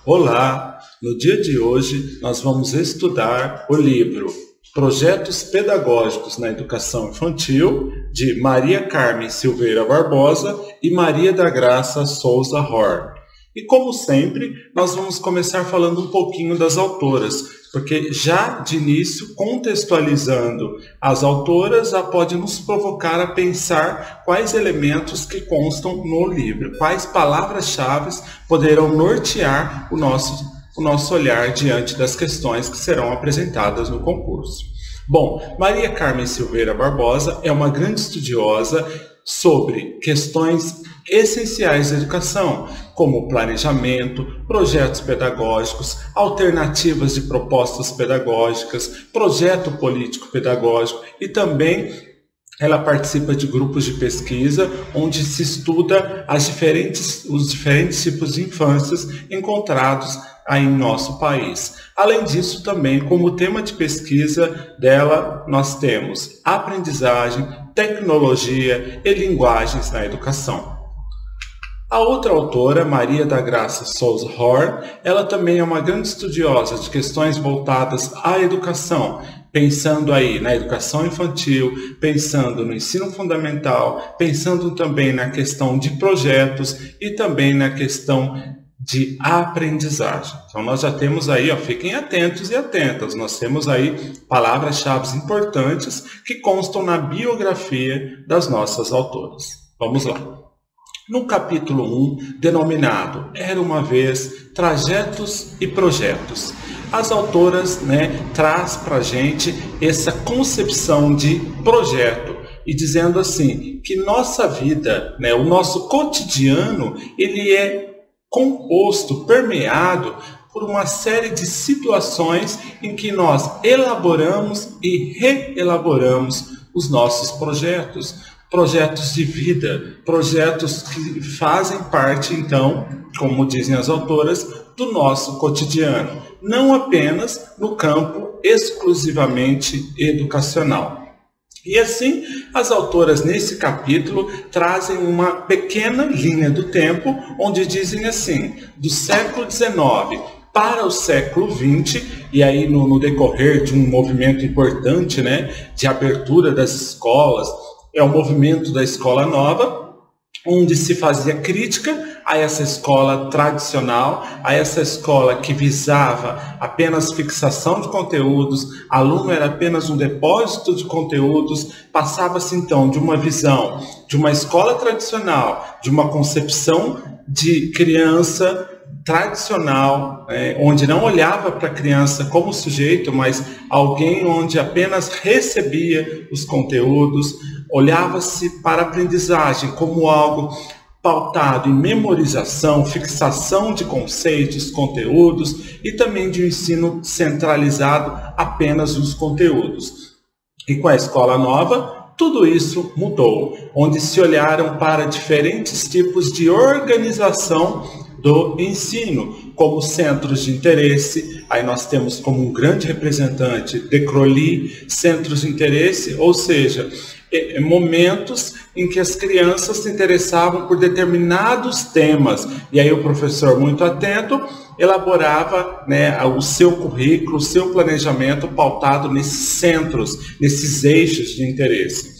Olá! No dia de hoje nós vamos estudar o livro Projetos Pedagógicos na Educação Infantil, de Maria Carmen Silveira Barbosa e Maria da Graça Souza Horn. E como sempre, nós vamos começar falando um pouquinho das autoras, porque já de início, contextualizando as autoras, já pode nos provocar a pensar quais elementos que constam no livro, quais palavras-chave poderão nortear o nosso olhar diante das questões que serão apresentadas no concurso. Bom, Maria Carmen Silveira Barbosa é uma grande estudiosa sobre questões essenciais da educação, como planejamento, projetos pedagógicos, alternativas de propostas pedagógicas, projeto político pedagógico e também ela participa de grupos de pesquisa onde se estuda os diferentes tipos de infâncias encontrados aí em nosso país. Além disso, também como tema de pesquisa dela, nós temos aprendizagem, tecnologia e linguagens na educação. A outra autora, Maria da Graça Souza Horn, ela também é uma grande estudiosa de questões voltadas à educação, pensando aí na educação infantil, pensando no ensino fundamental, pensando também na questão de projetos e também na questão de aprendizagem. Então nós já temos aí, fiquem atentos e atentas, nós temos aí palavras-chave importantes que constam na biografia das nossas autoras. Vamos lá. No capítulo 1, denominado Era uma Vez, Trajetos e Projetos, as autoras traz para a gente essa concepção de projeto e dizendo assim, que nossa vida, o nosso cotidiano, ele é composto, permeado por uma série de situações em que nós elaboramos e reelaboramos os nossos projetos. Projetos de vida, projetos que fazem parte, então, como dizem as autoras, do nosso cotidiano, não apenas no campo exclusivamente educacional. E assim, as autoras nesse capítulo trazem uma pequena linha do tempo, onde dizem assim, do século XIX para o século XX, e aí no decorrer de um movimento importante, de abertura das escolas, é o movimento da escola nova, onde se fazia crítica a essa escola tradicional, a essa escola que visava apenas fixação de conteúdos, aluno era apenas um depósito de conteúdos, passava-se então de uma visão de uma escola tradicional, de uma concepção de criança tradicional, onde não olhava para a criança como sujeito, mas alguém onde apenas recebia os conteúdos, olhava-se para a aprendizagem como algo pautado em memorização, fixação de conceitos, conteúdos e também de um ensino centralizado apenas nos conteúdos. E com a escola nova, tudo isso mudou, onde se olharam para diferentes tipos de organização do ensino, como centros de interesse, aí nós temos como um grande representante de Crowley, centros de interesse, ou seja, momentos em que as crianças se interessavam por determinados temas, e aí o professor, muito atento, elaborava o seu currículo, o seu planejamento pautado nesses centros, nesses eixos de interesse.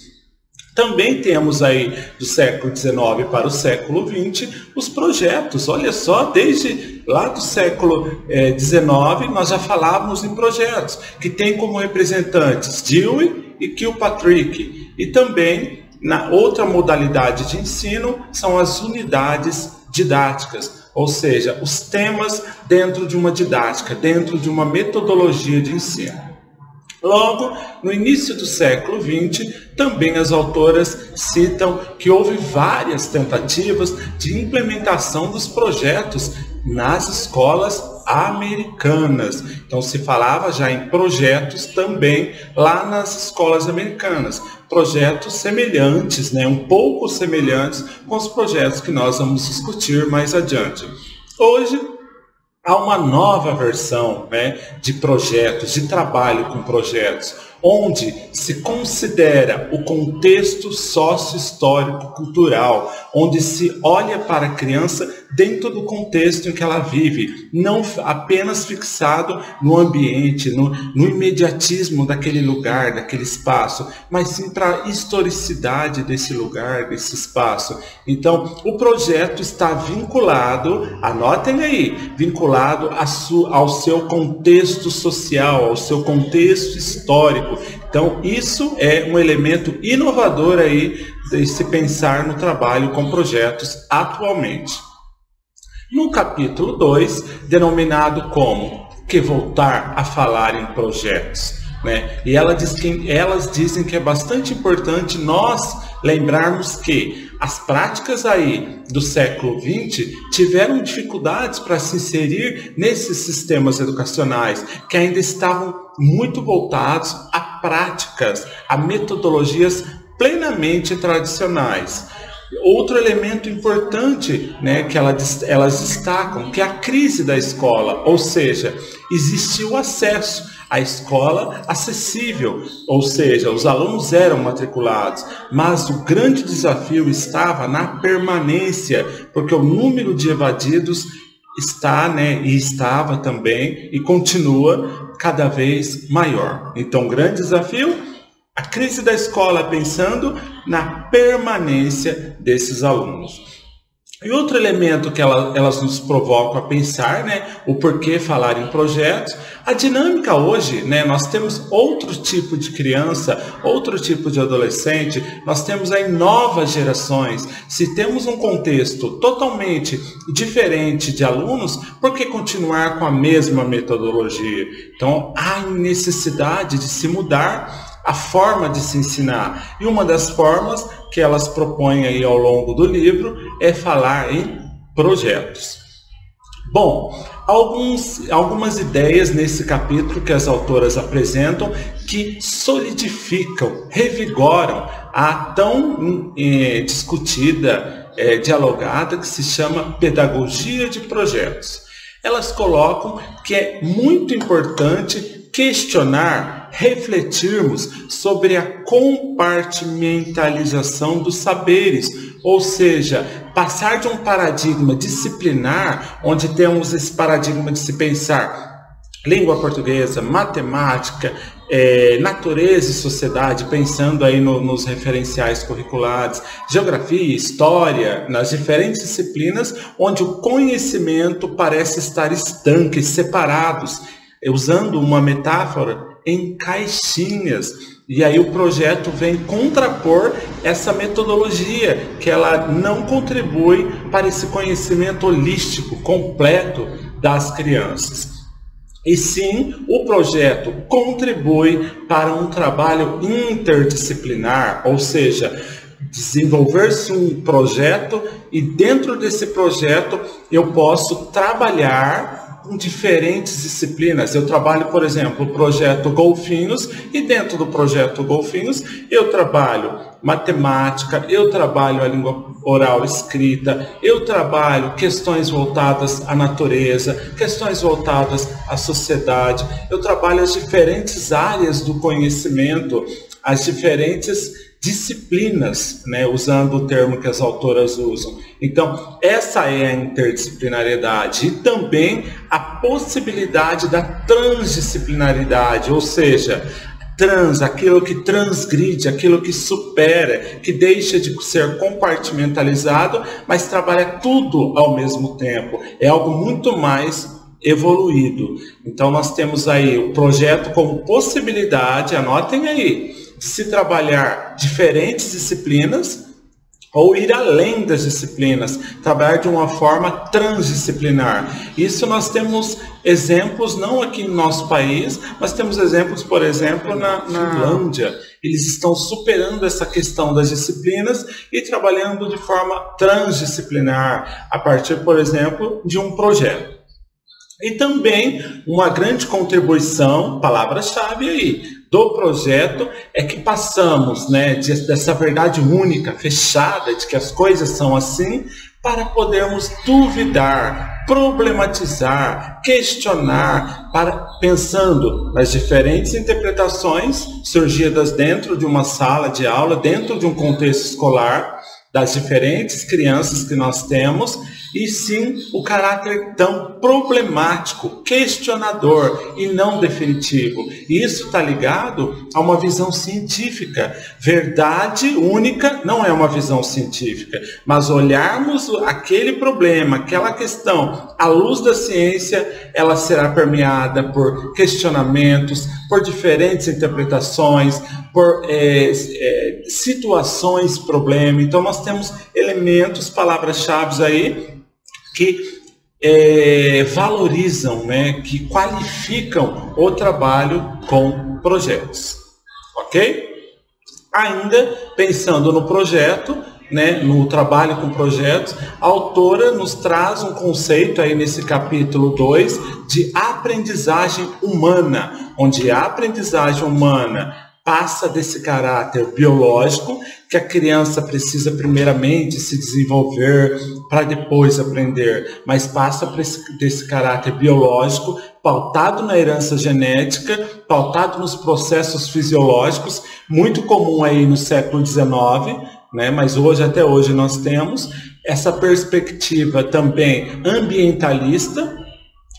Também temos aí do século XIX para o século XX os projetos. Olha só, desde lá do século XIX nós já falávamos em projetos, que tem como representantes Dewey e Kilpatrick. E também, na outra modalidade de ensino, são as unidades didáticas, ou seja, os temas dentro de uma didática, dentro de uma metodologia de ensino. Logo, no início do século XX, também as autoras citam que houve várias tentativas de implementação dos projetos nas escolas americanas. Então se falava já em projetos também lá nas escolas americanas. Projetos semelhantes, um pouco semelhantes com os projetos que nós vamos discutir mais adiante. Hoje, há uma nova versão de projetos, de trabalho com projetos, onde se considera o contexto sócio-histórico-cultural, onde se olha para a criança dentro do contexto em que ela vive, não apenas fixado no ambiente, no imediatismo daquele lugar, daquele espaço, mas sim para a historicidade desse lugar, desse espaço. Então, o projeto está vinculado, anotem aí, vinculado ao seu contexto social, ao seu contexto histórico. Então, isso é um elemento inovador aí de se pensar no trabalho com projetos atualmente. No capítulo 2, denominado como que voltar a falar em projetos, né? E elas dizem que é bastante importante nós lembrarmos que as práticas aí do século XX tiveram dificuldades para se inserir nesses sistemas educacionais, que ainda estavam muito voltados a práticas, a metodologias plenamente tradicionais. Outro elemento importante, né, que elas destacam, que é a crise da escola, ou seja, existiu acesso à escola acessível, ou seja, os alunos eram matriculados, mas o grande desafio estava na permanência, porque o número de evadidos está, né, e estava também, e continua cada vez maior. Então, o grande desafio, a crise da escola, pensando na permanência desses alunos. E outro elemento que elas nos provocam a pensar, né, o porquê falar em projetos, a dinâmica hoje, né, nós temos outro tipo de criança, outro tipo de adolescente, nós temos aí novas gerações. Se temos um contexto totalmente diferente de alunos, por que continuar com a mesma metodologia? Então, há necessidade de se mudar a forma de se ensinar. E uma das formas que elas propõem aí ao longo do livro é falar em projetos. Bom, algumas ideias nesse capítulo que as autoras apresentam que solidificam, revigoram a tão discutida, dialogada, que se chama pedagogia de projetos. Elas colocam que é muito importante questionar, refletirmos sobre a compartimentalização dos saberes, ou seja, passar de um paradigma disciplinar, onde temos esse paradigma de se pensar língua portuguesa, matemática, natureza e sociedade, pensando aí nos referenciais curriculares, geografia, história, nas diferentes disciplinas, onde o conhecimento parece estar estanque, separados, usando uma metáfora, em caixinhas. E aí o projeto vem contrapor essa metodologia, que ela não contribui para esse conhecimento holístico, completo das crianças. E sim, o projeto contribui para um trabalho interdisciplinar, ou seja, desenvolver-se um projeto e dentro desse projeto eu posso trabalhar com diferentes disciplinas. Eu trabalho, por exemplo, o projeto Golfinhos, e dentro do projeto Golfinhos eu trabalho matemática, eu trabalho a língua oral escrita, eu trabalho questões voltadas à natureza, questões voltadas à sociedade, eu trabalho as diferentes áreas do conhecimento, as diferentes disciplinas, né, usando o termo que as autoras usam. Então, essa é a interdisciplinariedade e também a possibilidade da transdisciplinaridade, ou seja, aquilo que transgride, aquilo que supera, que deixa de ser compartimentalizado, mas trabalha tudo ao mesmo tempo. É algo muito mais evoluído. Então, nós temos aí o projeto como possibilidade, anotem aí, de se trabalhar diferentes disciplinas ou ir além das disciplinas, trabalhar de uma forma transdisciplinar. Isso nós temos exemplos, não aqui no nosso país, mas temos exemplos, por exemplo, na Finlândia. Eles estão superando essa questão das disciplinas e trabalhando de forma transdisciplinar, a partir, por exemplo, de um projeto. E também uma grande contribuição, palavra-chave aí, do projeto é que passamos, né, dessa verdade única, fechada, de que as coisas são assim, para podermos duvidar, problematizar, questionar, pensando nas diferentes interpretações surgidas dentro de uma sala de aula, dentro de um contexto escolar, das diferentes crianças que nós temos, e sim o caráter tão problemático, questionador e não definitivo. E isso está ligado a uma visão científica. Verdade única não é uma visão científica, mas olharmos aquele problema, aquela questão, à luz da ciência, ela será permeada por questionamentos, por diferentes interpretações, por situações, problema. Então nós temos elementos, palavras-chave aí, que valorizam, né, que qualificam o trabalho com projetos, ok? Ainda pensando no projeto, né, no trabalho com projetos, a autora nos traz um conceito aí nesse capítulo 2 de aprendizagem humana, onde a aprendizagem humana passa desse caráter biológico, que a criança precisa primeiramente se desenvolver para depois aprender, mas passa desse caráter biológico, pautado na herança genética, pautado nos processos fisiológicos, muito comum aí no século XIX, né? Mas hoje, até hoje, nós temos essa perspectiva também ambientalista,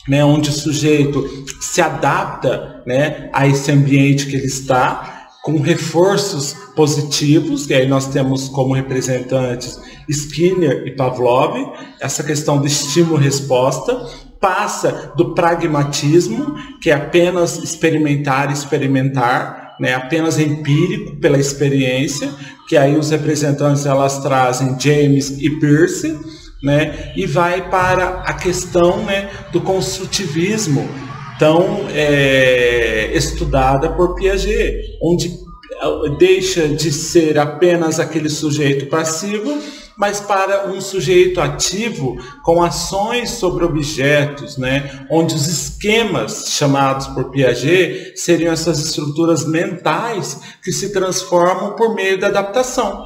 né? Onde o sujeito se adapta, né, a esse ambiente que ele está, com reforços positivos, e aí nós temos como representantes Skinner e Pavlov, essa questão do estímulo-resposta, passa do pragmatismo, que é apenas experimentar, né, apenas empírico pela experiência, que aí os representantes elas trazem James e Peirce, né, e vai para a questão, né, do construtivismo, tão estudada por Piaget, onde deixa de ser apenas aquele sujeito passivo, mas para um sujeito ativo com ações sobre objetos, né? Onde os esquemas chamados por Piaget seriam essas estruturas mentais que se transformam por meio da adaptação.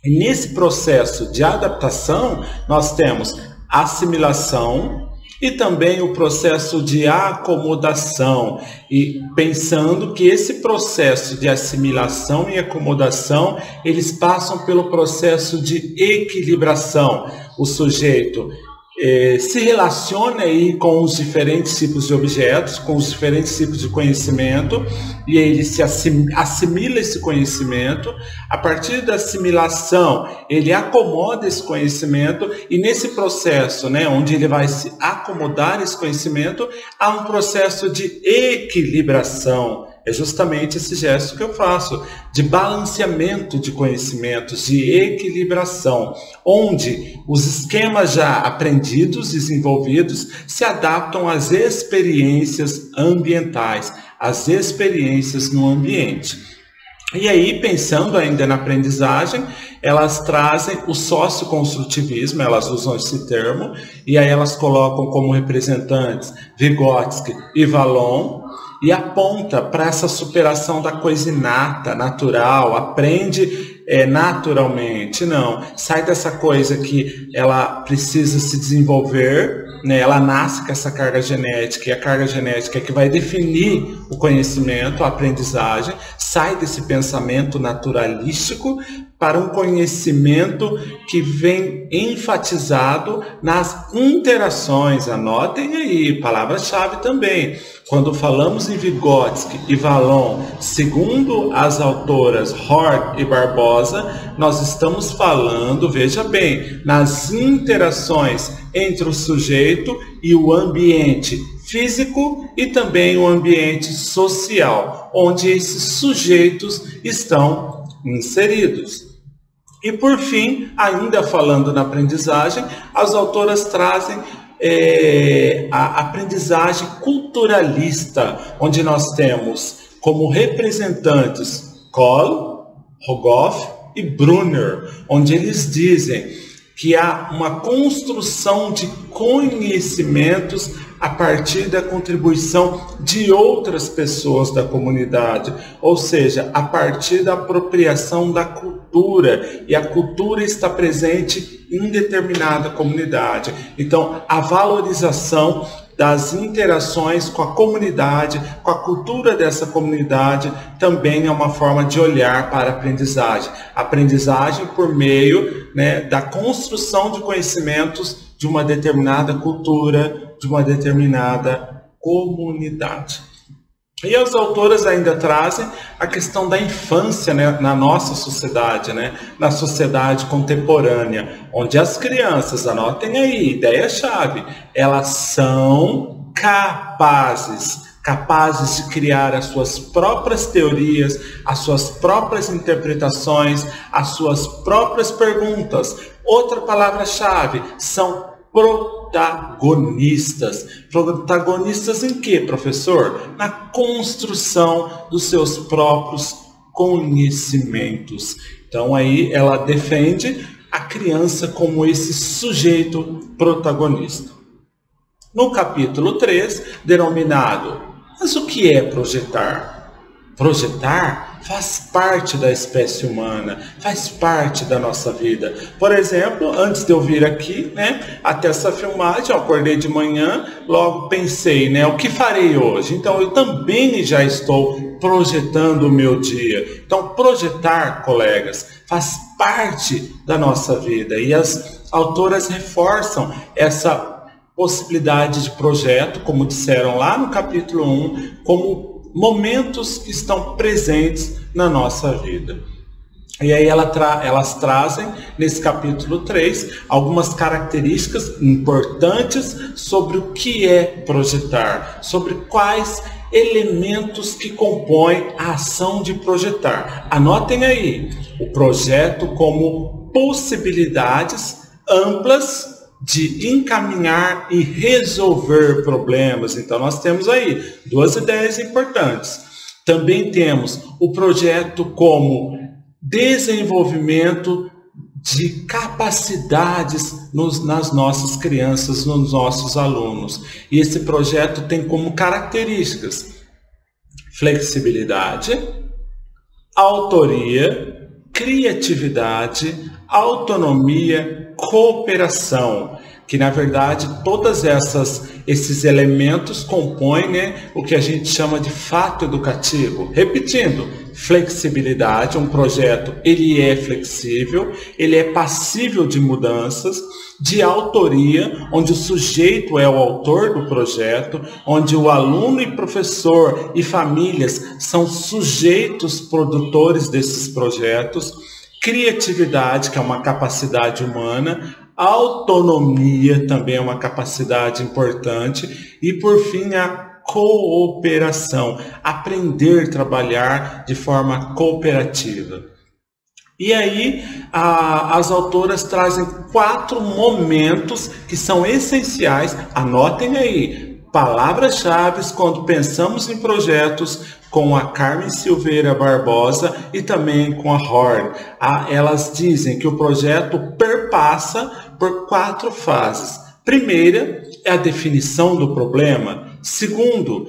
E nesse processo de adaptação, nós temos assimilação, e também o processo de acomodação, e pensando que esse processo de assimilação e acomodação, eles passam pelo processo de equilibração. O sujeito se relaciona aí com os diferentes tipos de objetos, com os diferentes tipos de conhecimento, e ele se assimila esse conhecimento. A partir da assimilação, ele acomoda esse conhecimento, e nesse processo, né, onde ele vai se acomodar esse conhecimento, há um processo de equilibração. É justamente esse gesto que eu faço, de balanceamento de conhecimentos, de equilibração, onde os esquemas já aprendidos, desenvolvidos, se adaptam às experiências ambientais, às experiências no ambiente. E aí, pensando ainda na aprendizagem, elas trazem o socioconstrutivismo, elas usam esse termo, e aí elas colocam como representantes Vygotsky e Vallon, e aponta para essa superação da coisa inata, natural, aprende naturalmente. Não, sai dessa coisa que ela precisa se desenvolver, né? Ela nasce com essa carga genética, e a carga genética é que vai definir o conhecimento, a aprendizagem, sai desse pensamento naturalístico para um conhecimento que vem enfatizado nas interações. Anotem aí, palavra-chave também. Quando falamos em Vygotsky e Vallon, segundo as autoras Hort e Barbosa, nós estamos falando, veja bem, nas interações entre o sujeito e o ambiente físico e também o ambiente social, onde esses sujeitos estão inseridos. E por fim, ainda falando na aprendizagem, as autoras trazem a aprendizagem culturalista, onde nós temos como representantes Kohl, Rogoff e Brunner, onde eles dizem que há uma construção de conhecimentos a partir da contribuição de outras pessoas da comunidade, ou seja, a partir da apropriação da cultura cultura, e a cultura está presente em determinada comunidade. Então, a valorização das interações com a comunidade, com a cultura dessa comunidade, também é uma forma de olhar para a aprendizagem. Aprendizagem por meio, né, da construção de conhecimentos de uma determinada cultura, de uma determinada comunidade. E as autoras ainda trazem a questão da infância, né, na nossa sociedade, né, na sociedade contemporânea, onde as crianças, anotem aí, ideia-chave, elas são capazes de criar as suas próprias teorias, as suas próprias interpretações, as suas próprias perguntas. Outra palavra-chave, são protagonistas. Protagonistas em quê, professor? Na construção dos seus próprios conhecimentos. Então aí ela defende a criança como esse sujeito protagonista. No capítulo 3, denominado, mas o que é projetar? Projetar faz parte da espécie humana, faz parte da nossa vida. Por exemplo, antes de eu vir aqui, né, até essa filmagem, eu acordei de manhã, logo pensei, né, o que farei hoje? Então, eu também já estou projetando o meu dia. Então, projetar, colegas, faz parte da nossa vida. E as autoras reforçam essa possibilidade de projeto, como disseram lá no capítulo 1, como momentos que estão presentes na nossa vida. E aí elas trazem, nesse capítulo 3, algumas características importantes sobre o que é projetar, sobre quais elementos que compõem a ação de projetar. Anotem aí, o projeto como possibilidades amplas de encaminhar e resolver problemas. Então nós temos aí duas ideias importantes. Também temos o projeto como desenvolvimento de capacidades nas nossas crianças, nos nossos alunos. E esse projeto tem como características flexibilidade, autoria, criatividade, autonomia, cooperação, que na verdade todas esses elementos compõem, né, o que a gente chama de fato educativo. Repetindo, flexibilidade, um projeto ele é flexível, ele é passível de mudanças, de autoria, onde o sujeito é o autor do projeto, onde o aluno e professor e famílias são sujeitos produtores desses projetos, criatividade, que é uma capacidade humana, autonomia também é uma capacidade importante, e por fim a cooperação, aprender a trabalhar de forma cooperativa. E aí as autoras trazem 4 momentos que são essenciais, anotem aí, palavras-chave quando pensamos em projetos com a Carmen Silveira Barbosa e também com a Horn. Elas dizem que o projeto perpassa por 4 fases. Primeira é a definição do problema. Segundo,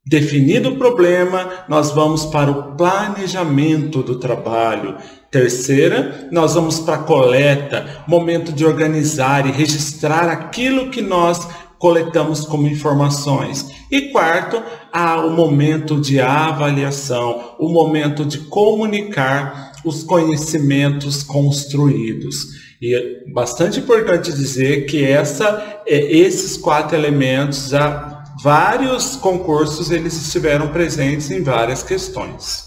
definido o problema, nós vamos para o planejamento do trabalho. Terceira, nós vamos para a coleta, momento de organizar e registrar aquilo que nós coletamos como informações. E quarto, o momento de avaliação, o momento de comunicar os conhecimentos construídos. E é bastante importante dizer que esses 4 elementos, vários concursos eles estiveram presentes em várias questões.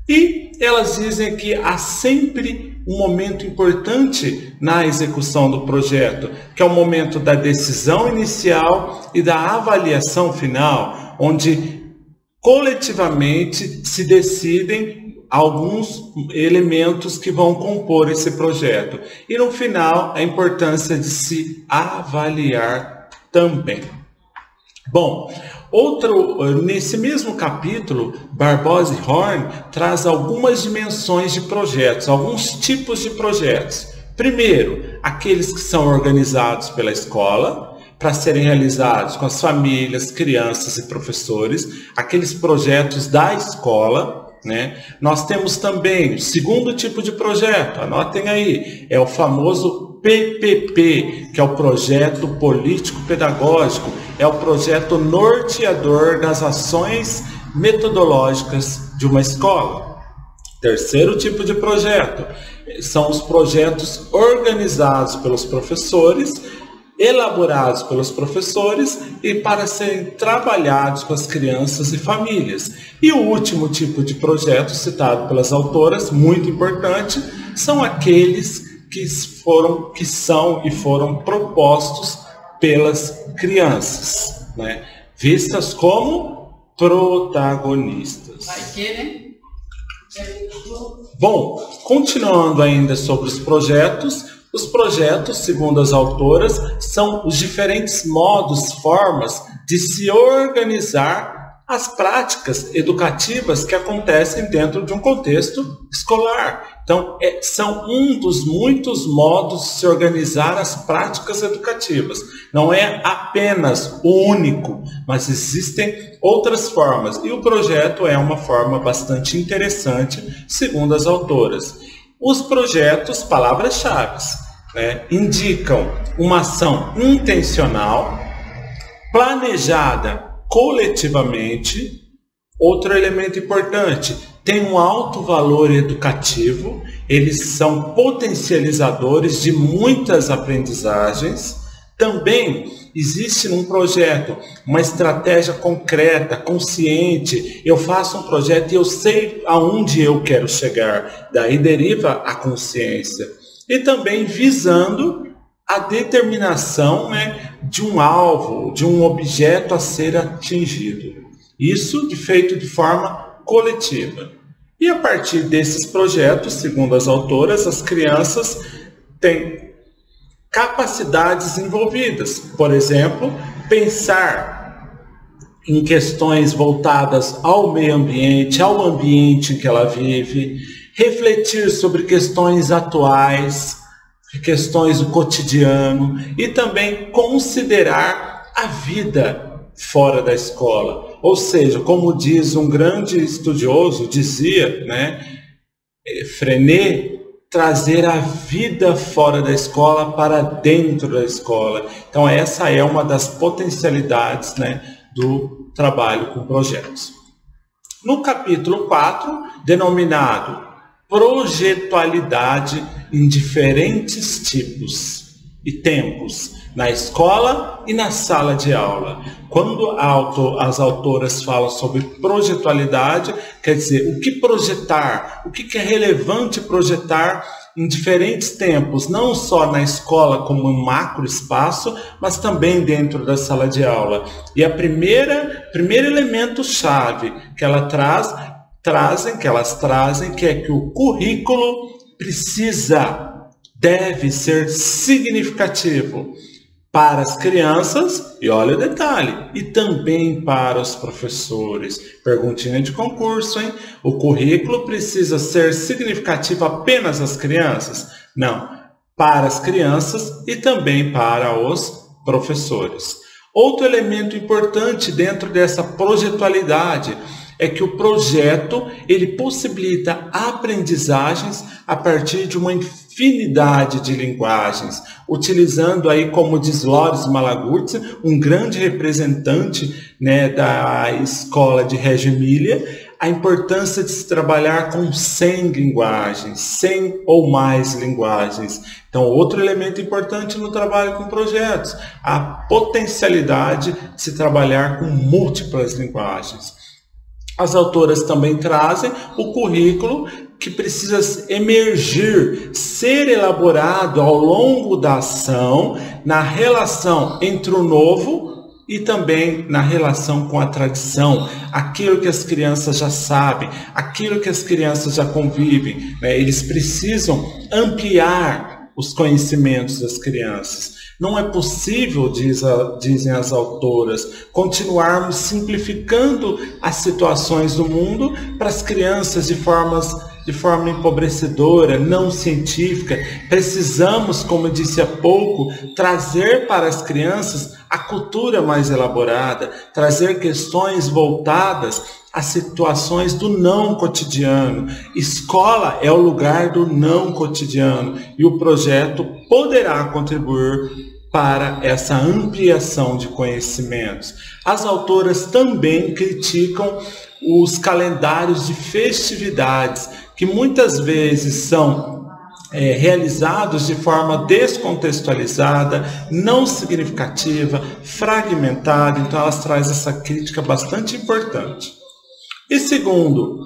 E elas dizem que há sempre um momento importante na execução do projeto, que é o momento da decisão inicial e da avaliação final, onde coletivamente se decidem alguns elementos que vão compor esse projeto. E no final, a importância de se avaliar também. Bom, nesse mesmo capítulo, Barbosa e Horn traz algumas dimensões de projetos, alguns tipos de projetos. Primeiro, aqueles que são organizados pela escola, para serem realizados com as famílias, crianças e professores, aqueles projetos da escola. né? Nós temos também o segundo tipo de projeto, anotem aí, é o famoso PPP, que é o projeto político-pedagógico, é o projeto norteador das ações metodológicas de uma escola. Terceiro tipo de projeto são os projetos organizados pelos professores, elaborados pelos professores e para serem trabalhados com as crianças e famílias. E o último tipo de projeto citado pelas autoras, muito importante, são aqueles que são e foram propostos pelas crianças, né? Vistas como protagonistas. Vai que, né? Bom, continuando ainda sobre os projetos, segundo as autoras, são os diferentes modos, formas de se organizar as práticas educativas que acontecem dentro de um contexto escolar. Então, são um dos muitos modos de se organizar as práticas educativas. Não é apenas o único, mas existem outras formas. E o projeto é uma forma bastante interessante, segundo as autoras. Os projetos, palavras-chave, né, indicam uma ação intencional, planejada coletivamente. Outro elemento importante, tem um alto valor educativo, eles são potencializadores de muitas aprendizagens. Também existe num projeto uma estratégia concreta, consciente. Eu faço um projeto e eu sei aonde eu quero chegar. Daí deriva a consciência. E também visando a determinação, né, de um alvo, de um objeto a ser atingido. Isso feito de forma coletiva. E a partir desses projetos, segundo as autoras, as crianças têm capacidades envolvidas. Por exemplo, pensar em questões voltadas ao meio ambiente, ao ambiente em que ela vive, refletir sobre questões atuais, questões do cotidiano e também considerar a vida fora da escola. Ou seja, como diz um grande estudioso, dizia, né, Frenet, trazer a vida fora da escola para dentro da escola. Então essa é uma das potencialidades, né, do trabalho com projetos. No capítulo 4, denominado projetualidade em diferentes tipos e tempos, na escola e na sala de aula. Quando as autoras falam sobre projetualidade, quer dizer, o que projetar, o que é relevante projetar em diferentes tempos, não só na escola como um macro espaço, mas também dentro da sala de aula. E a primeiro elemento chave que elas trazem, que é que o currículo deve ser significativo para as crianças, e olha o detalhe, e também para os professores. Perguntinha de concurso, hein? O currículo precisa ser significativo apenas às crianças? Não, para as crianças e também para os professores. Outro elemento importante dentro dessa projetualidade é que o projeto ele possibilita aprendizagens a partir de uma infinidade de linguagens, utilizando aí, como diz Loris Malagurti, um grande representante, né, da escola de Reggio Emilia, a importância de se trabalhar com 100 linguagens, 100 ou mais linguagens. Então, outro elemento importante no trabalho com projetos, a potencialidade de se trabalhar com múltiplas linguagens. As autoras também trazem o currículo que precisa emergir, ser elaborado ao longo da ação, na relação entre o novo e também na relação com a tradição, aquilo que as crianças já sabem, aquilo que as crianças já convivem, né? Eles precisam ampliar os conhecimentos das crianças. Não é possível, dizem as autoras, continuarmos simplificando as situações do mundo para as crianças de de forma empobrecedora, não científica. Precisamos, como eu disse há pouco, trazer para as crianças a cultura mais elaborada, trazer questões voltadas a situações do não cotidiano. Escola é o lugar do não cotidiano e o projeto poderá contribuir para essa ampliação de conhecimentos. As autoras também criticam os calendários de festividades, que muitas vezes são realizados de forma descontextualizada, não significativa, fragmentada. Então elas trazem essa crítica bastante importante. E segundo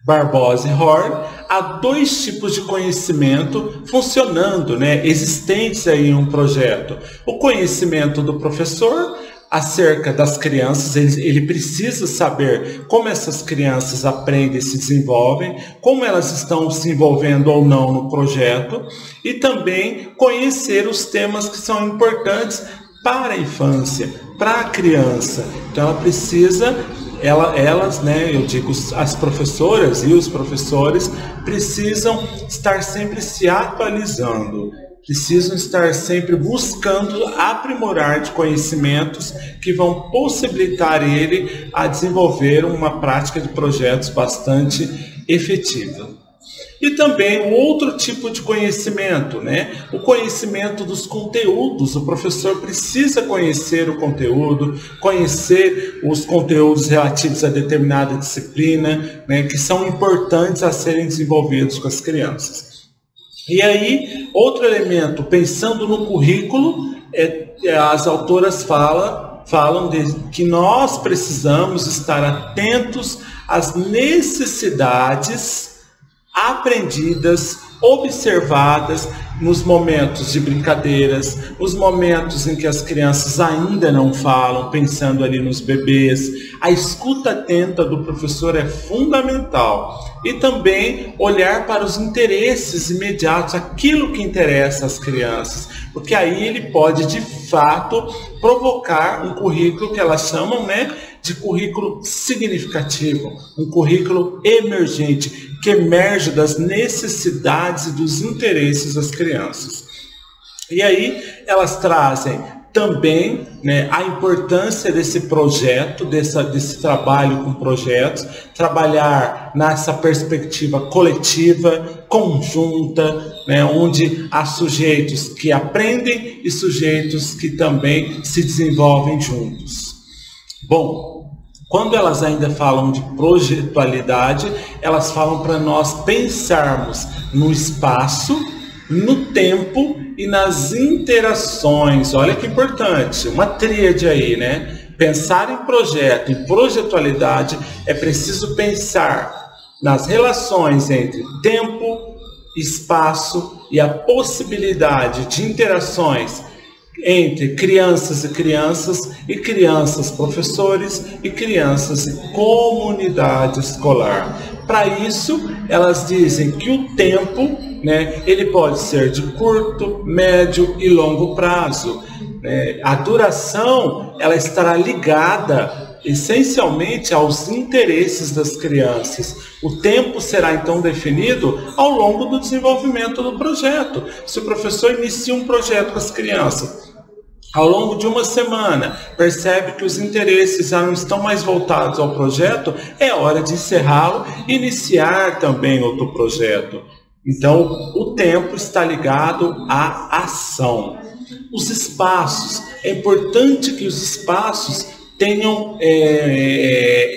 Barbosa e Horn, há dois tipos de conhecimento funcionando, existentes aí em um projeto. O conhecimento do professor acerca das crianças, ele precisa saber como essas crianças aprendem e se desenvolvem, como elas estão se envolvendo ou não no projeto, e também conhecer os temas que são importantes para a infância, para a criança. Então ela precisa... Elas, eu digo, as professoras e os professores precisam estar sempre se atualizando, precisam estar sempre buscando aprimorar de conhecimentos que vão possibilitar ele a desenvolver uma prática de projetos bastante efetiva. E também o outro tipo de conhecimento, o conhecimento dos conteúdos. O professor precisa conhecer o conteúdo, conhecer os conteúdos relativos a determinada disciplina, que são importantes a serem desenvolvidos com as crianças. E aí, outro elemento, pensando no currículo, as autoras falam que nós precisamos estar atentos às necessidades aprendidas, observadas nos momentos de brincadeiras, nos momentos em que as crianças ainda não falam, pensando ali nos bebês. A escuta atenta do professor é fundamental. E também olhar para os interesses imediatos, aquilo que interessa às crianças, porque aí ele pode, de fato, provocar um currículo que elas chamam, de currículo significativo, um currículo emergente, que emerge das necessidades e dos interesses das crianças. E aí elas trazem também a importância desse projeto, desse trabalho com projetos, trabalhar nessa perspectiva coletiva, conjunta, onde há sujeitos que aprendem e sujeitos que também se desenvolvem juntos. Bom, quando elas ainda falam de projetualidade, elas falam para nós pensarmos no espaço, no tempo e nas interações. Olha que importante, uma tríade aí, Pensar em projeto, em projetualidade, é preciso pensar nas relações entre tempo, espaço e a possibilidade de interações entre crianças, professores e crianças e comunidade escolar. Para isso, elas dizem que o tempo, ele pode ser de curto, médio e longo prazo. A duração, ela estará ligada essencialmente aos interesses das crianças. O tempo será então definido ao longo do desenvolvimento do projeto. Se o professor inicia um projeto com as crianças, ao longo de uma semana, percebe que os interesses já não estão mais voltados ao projeto, é hora de encerrá-lo e iniciar também outro projeto. Então, o tempo está ligado à ação. Os espaços, é importante que os espaços tenham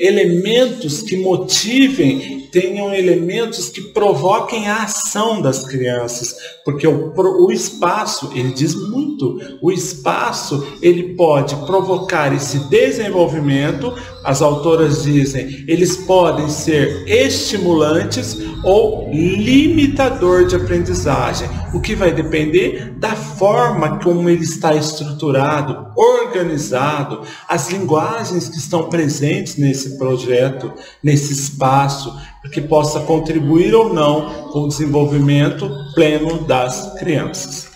elementos que motivem, tenham elementos que provoquem a ação das crianças, porque o espaço, ele diz muito, o espaço ele pode provocar esse desenvolvimento. As autoras dizem, eles podem ser estimulantes ou limitador de aprendizagem, o que vai depender da forma como ele está estruturado, organizado, as linguagens que estão presentes nesse projeto, nesse espaço, para que possa contribuir ou não com o desenvolvimento pleno das crianças.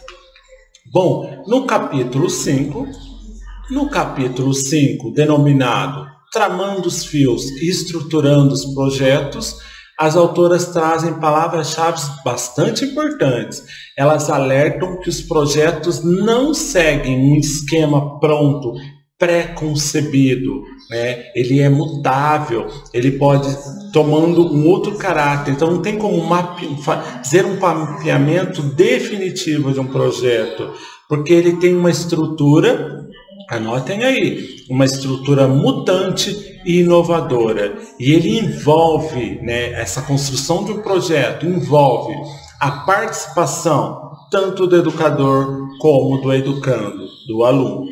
Bom, no capítulo 5, denominado Tramando os Fios e Estruturando os Projetos, as autoras trazem palavras-chave bastante importantes. Elas alertam que os projetos não seguem um esquema pronto, pré-concebido, né? Ele é mutável, ele pode tomando um outro caráter. Então não tem como fazer um mapeamento definitivo de um projeto, porque ele tem uma estrutura, anotem aí, uma estrutura mutante e inovadora. E ele envolve, né, essa construção de um projeto, envolve a participação tanto do educador como do educando, do aluno.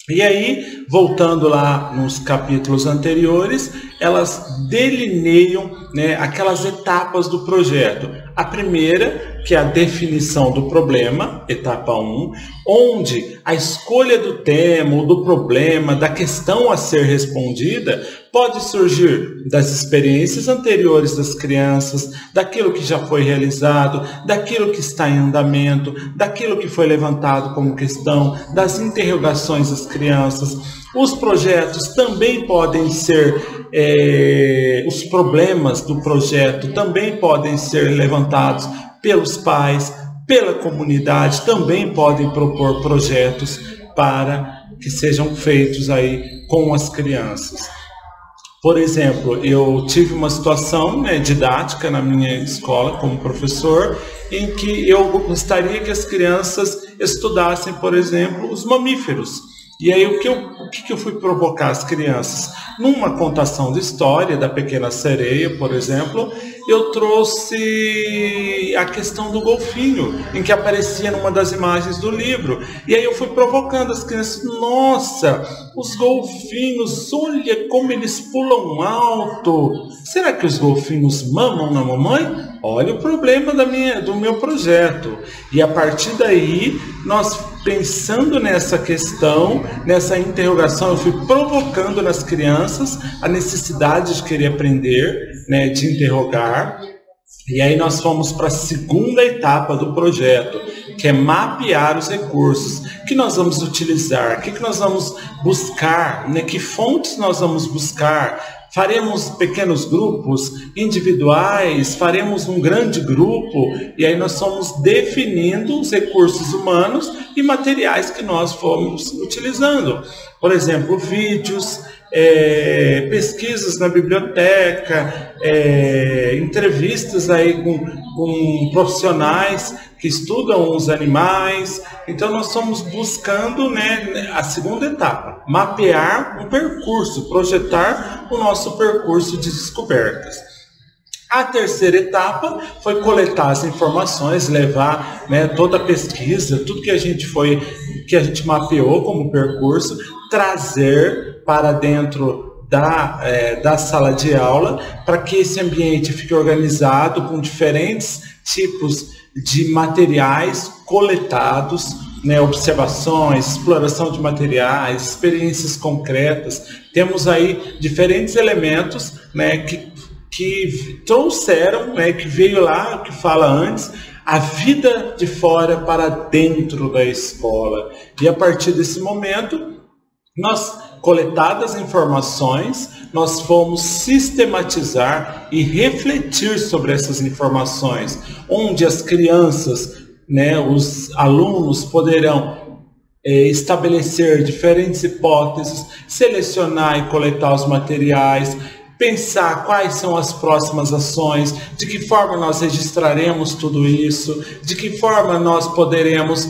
E aí, voltando lá nos capítulos anteriores, elas delineiam, né, aquelas etapas do projeto. A primeira, que é a definição do problema, etapa 1, onde a escolha do tema, ou do problema, da questão a ser respondida, pode surgir das experiências anteriores das crianças, daquilo que já foi realizado, daquilo que está em andamento, daquilo que foi levantado como questão, das interrogações das crianças. Os projetos também podem ser, os problemas do projeto também podem ser levantados pelos pais, pela comunidade, também podem propor projetos para que sejam feitos aí com as crianças. Por exemplo, eu tive uma situação, né, didática na minha escola como professor, em que eu gostaria que as crianças estudassem, por exemplo, os mamíferos. E aí o que eu fui provocar as crianças? Numa contação de história da Pequena Sereia, por exemplo, eu trouxe a questão do golfinho, em que aparecia numa das imagens do livro. E aí eu fui provocando as crianças. Nossa, os golfinhos, olha como eles pulam alto. Será que os golfinhos mamam na mamãe? Olha o problema do meu projeto. E a partir daí, nós pensando nessa questão, nessa interrogação, eu fui provocando nas crianças a necessidade de querer aprender, né, de interrogar. E aí nós fomos para a segunda etapa do projeto, que é mapear os recursos que nós vamos utilizar, o que nós vamos buscar, né, que fontes nós vamos buscar. Faremos pequenos grupos individuais, faremos um grande grupo, e aí nós fomos definindo os recursos humanos e materiais que nós fomos utilizando. Por exemplo, vídeos, pesquisas na biblioteca, entrevistas aí com profissionais que estudam os animais. Então nós estamos buscando, né, a segunda etapa, mapear um percurso, projetar o nosso percurso de descobertas. A terceira etapa foi coletar as informações, levar, né, toda a pesquisa, tudo que a gente mapeou como percurso, trazer para dentro da sala de aula, para que esse ambiente fique organizado com diferentes tipos de materiais coletados, né, observações, exploração de materiais, experiências concretas. Temos aí diferentes elementos, né, que trouxeram, né, que veio lá, que fala antes, a vida de fora para dentro da escola. E a partir desse momento, coletadas informações, nós fomos sistematizar e refletir sobre essas informações, onde as crianças, né, os alunos poderão estabelecer diferentes hipóteses, selecionar e coletar os materiais, pensar quais são as próximas ações, de que forma nós registraremos tudo isso, de que forma nós poderemos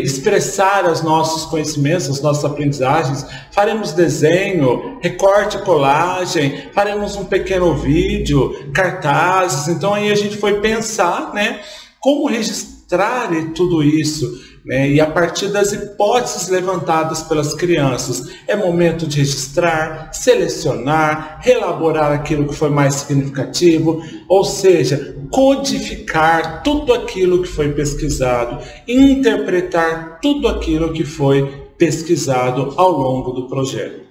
expressar os nossos conhecimentos, as nossas aprendizagens. Faremos desenho, recorte, colagem, faremos um pequeno vídeo, cartazes. Então aí a gente foi pensar, né, como registrar tudo isso, né? E a partir das hipóteses levantadas pelas crianças, é momento de registrar, selecionar, reelaborar aquilo que foi mais significativo, ou seja, codificar tudo aquilo que foi pesquisado, interpretar tudo aquilo que foi pesquisado ao longo do projeto.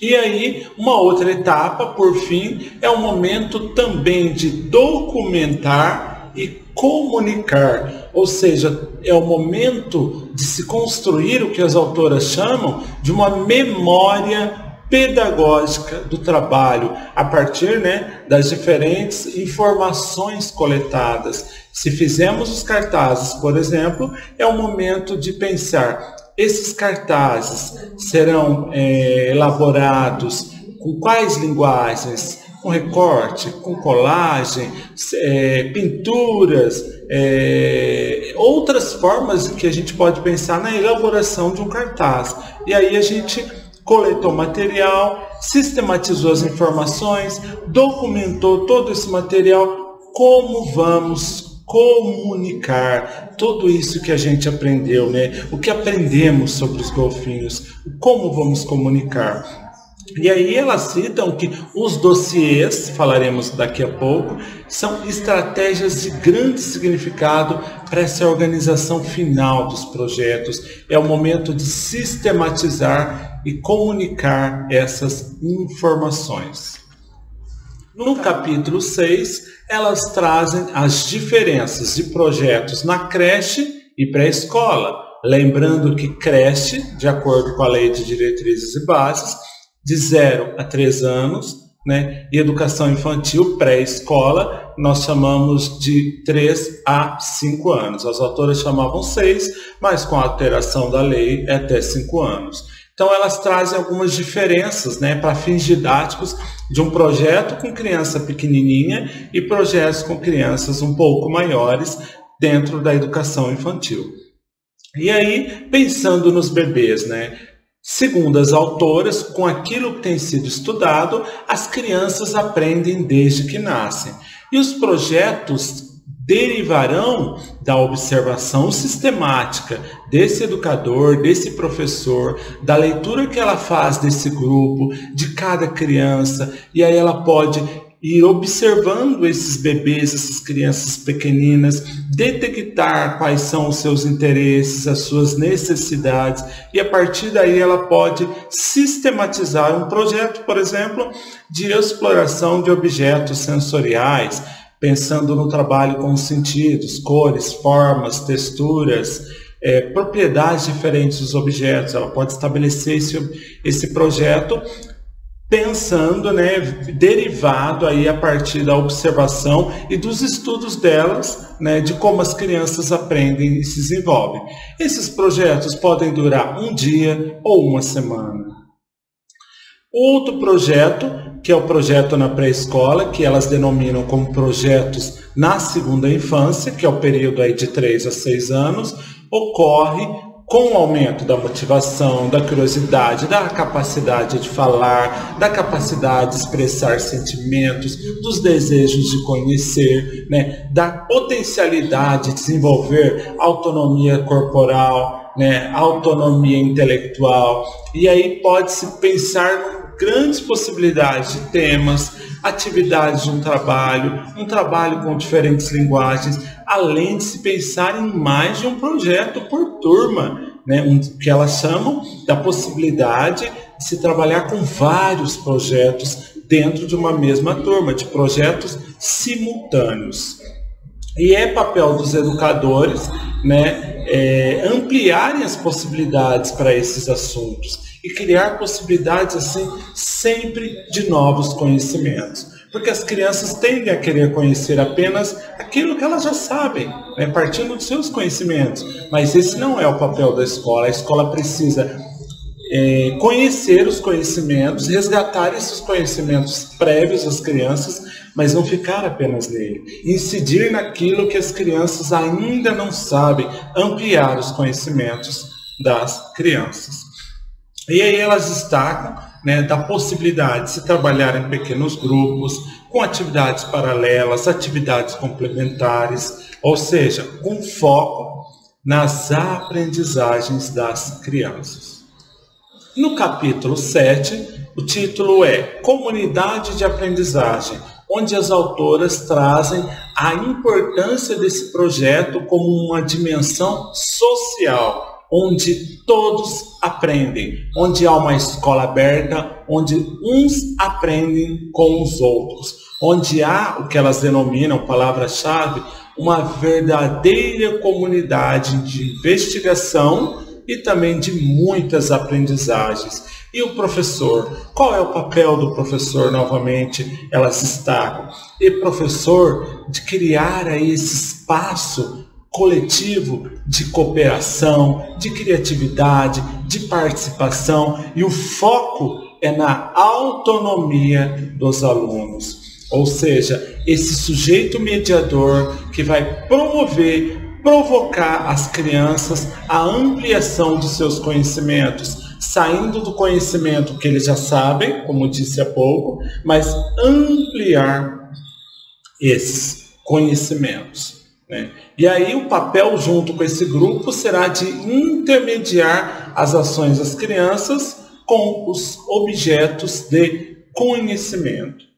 E aí, uma outra etapa, por fim, é o momento também de documentar e comunicar, ou seja, é o momento de se construir o que as autoras chamam de uma memória pedagógica do trabalho, a partir, né, das diferentes informações coletadas. Se fizemos os cartazes, por exemplo, é o momento de pensar, esses cartazes serão elaborados com quais linguagens? Com recorte, com colagem, pinturas, outras formas que a gente pode pensar na elaboração de um cartaz. E aí a gente coletou material, sistematizou as informações, documentou todo esse material, como vamos comunicar tudo isso que a gente aprendeu, né? O que aprendemos sobre os golfinhos, como vamos comunicar. E aí elas citam que os dossiês, falaremos daqui a pouco, são estratégias de grande significado para essa organização final dos projetos. É o momento de sistematizar e comunicar essas informações. No capítulo 6, elas trazem as diferenças de projetos na creche e pré-escola. Lembrando que creche, de acordo com a Lei de Diretrizes e Bases, de 0 a 3 anos, né? E educação infantil, pré-escola, nós chamamos de 3 a 5 anos. As autoras chamavam 6, mas com a alteração da lei é até 5 anos. Então elas trazem algumas diferenças, né, para fins didáticos de um projeto com criança pequenininha e projetos com crianças um pouco maiores dentro da educação infantil. E aí, pensando nos bebês, né? Segundo as autoras, com aquilo que tem sido estudado, as crianças aprendem desde que nascem. E os projetos derivarão da observação sistemática desse educador, desse professor, da leitura que ela faz desse grupo, de cada criança, e aí ela pode ir observando esses bebês, essas crianças pequeninas, detectar quais são os seus interesses, as suas necessidades, e a partir daí ela pode sistematizar um projeto, por exemplo, de exploração de objetos sensoriais, pensando no trabalho com os sentidos, cores, formas, texturas, propriedades diferentes dos objetos. Ela pode estabelecer esse projeto pensando, né, derivado aí a partir da observação e dos estudos delas, né, de como as crianças aprendem e se desenvolvem. Esses projetos podem durar um dia ou uma semana. Outro projeto, que é o projeto na pré-escola, que elas denominam como projetos na segunda infância, que é o período aí de 3 a 6 anos, ocorre com o aumento da motivação, da curiosidade, da capacidade de falar, da capacidade de expressar sentimentos, dos desejos de conhecer, né, da potencialidade de desenvolver autonomia corporal, né, autonomia intelectual. E aí pode-se pensar em grandes possibilidades de temas, atividades de um trabalho com diferentes linguagens, além de se pensar em mais de um projeto por turma, né? Que elas chamam da possibilidade de se trabalhar com vários projetos dentro de uma mesma turma, de projetos simultâneos. E é papel dos educadores, né, ampliarem as possibilidades para esses assuntos e criar possibilidades assim sempre de novos conhecimentos. Porque as crianças tendem a querer conhecer apenas aquilo que elas já sabem, né, partindo dos seus conhecimentos. Mas esse não é o papel da escola. A escola precisa conhecer os conhecimentos, resgatar esses conhecimentos prévios às crianças, mas não ficar apenas nele. Incidir naquilo que as crianças ainda não sabem, ampliar os conhecimentos das crianças. E aí elas destacam, né, da possibilidade de se trabalhar em pequenos grupos, com atividades paralelas, atividades complementares, ou seja, com foco nas aprendizagens das crianças. No capítulo 7, o título é Comunidade de Aprendizagem, onde as autoras trazem a importância desse projeto como uma dimensão social, onde todos aprendem, onde há uma escola aberta, onde uns aprendem com os outros, onde há o que elas denominam, palavra-chave, uma verdadeira comunidade de investigação e também de muitas aprendizagens. E o professor? Qual é o papel do professor? Novamente, elas destacam. E professor, de criar aí esse espaço coletivo de cooperação, de criatividade, de participação, e o foco é na autonomia dos alunos. Ou seja, esse sujeito mediador que vai provocar as crianças a ampliação de seus conhecimentos, saindo do conhecimento que eles já sabem, como disse há pouco, mas ampliar esses conhecimentos, né? E aí o papel junto com esse grupo será de intermediar as ações das crianças com os objetos de conhecimento.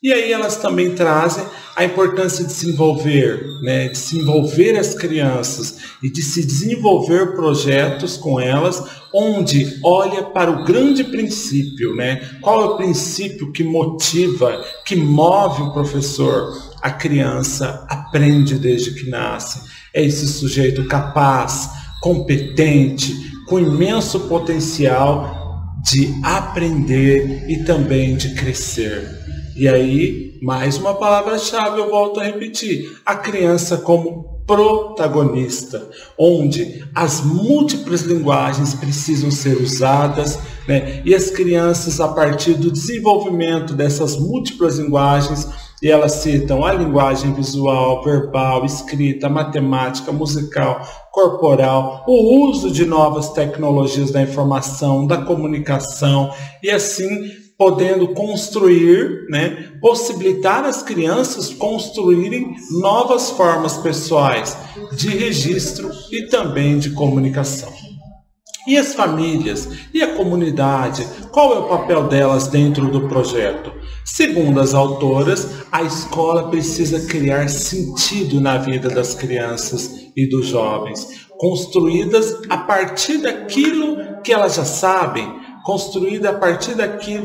E aí elas também trazem a importância de se envolver, né, de se envolver as crianças e de se desenvolver projetos com elas, onde olha para o grande princípio, né? Qual é o princípio que motiva, que move o professor? A criança aprende desde que nasce. É esse sujeito capaz, competente, com imenso potencial de aprender e também de crescer. E aí, mais uma palavra-chave eu volto a repetir: a criança como protagonista, onde as múltiplas linguagens precisam ser usadas, né? E as crianças, a partir do desenvolvimento dessas múltiplas linguagens, e elas citam a linguagem visual, verbal, escrita, matemática, musical, corporal, o uso de novas tecnologias da informação, da comunicação, e assim podendo construir, né, possibilitar as crianças construírem novas formas pessoais de registro e também de comunicação. E as famílias e a comunidade, qual é o papel delas dentro do projeto? Segundo as autoras, a escola precisa criar sentido na vida das crianças e dos jovens, construídas a partir daquilo que elas já sabem, construída a partir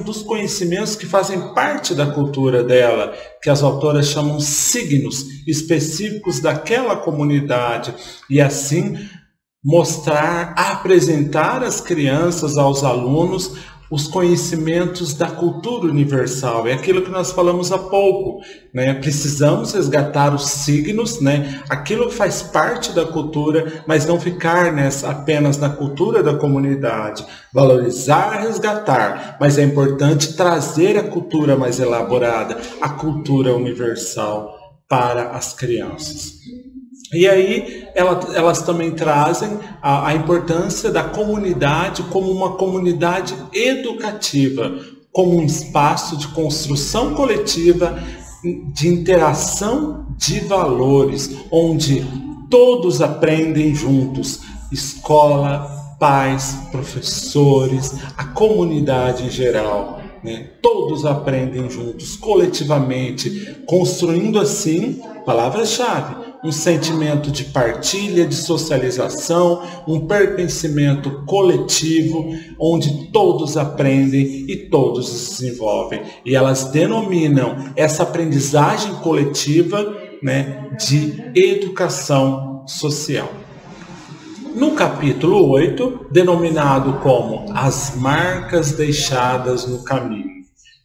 dos conhecimentos que fazem parte da cultura dela, que as autoras chamam signos específicos daquela comunidade, e assim mostrar, apresentar às crianças, aos alunos, os conhecimentos da cultura universal. É aquilo que nós falamos há pouco, né? Precisamos resgatar os signos, né? Aquilo faz parte da cultura, mas não ficar apenas na cultura da comunidade. Valorizar, resgatar, mas é importante trazer a cultura mais elaborada, a cultura universal para as crianças. E aí elas também trazem a importância da comunidade como uma comunidade educativa, como um espaço de construção coletiva, de interação de valores, onde todos aprendem juntos, escola, pais, professores, a comunidade em geral, né? Todos aprendem juntos, coletivamente, construindo assim, palavra-chave, um sentimento de partilha, de socialização, um pertencimento coletivo, onde todos aprendem e todos se desenvolvem. E elas denominam essa aprendizagem coletiva, né, de educação social. No capítulo 8, denominado como as marcas deixadas no caminho,